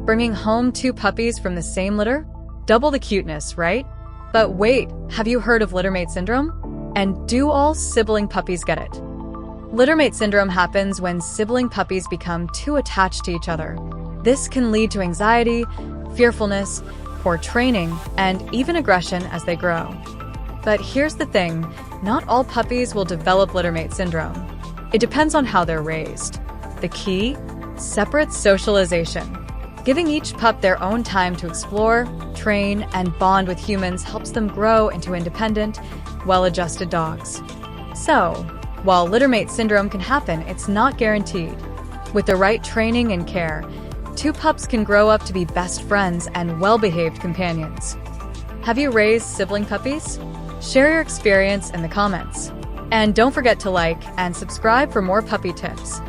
Bringing home two puppies from the same litter? Double the cuteness, right? But wait, have you heard of Littermate syndrome? And do all sibling puppies get it? Littermate syndrome happens when sibling puppies become too attached to each other. This can lead to anxiety, fearfulness, poor training, and even aggression as they grow. But here's the thing, not all puppies will develop Littermate syndrome. It depends on how they're raised. The key? Separate socialization. Giving each pup their own time to explore, train, and bond with humans helps them grow into independent, well-adjusted dogs. So, while Littermate syndrome can happen, it's not guaranteed. With the right training and care, two pups can grow up to be best friends and well-behaved companions. Have you raised sibling puppies? Share your experience in the comments. And don't forget to like and subscribe for more puppy tips.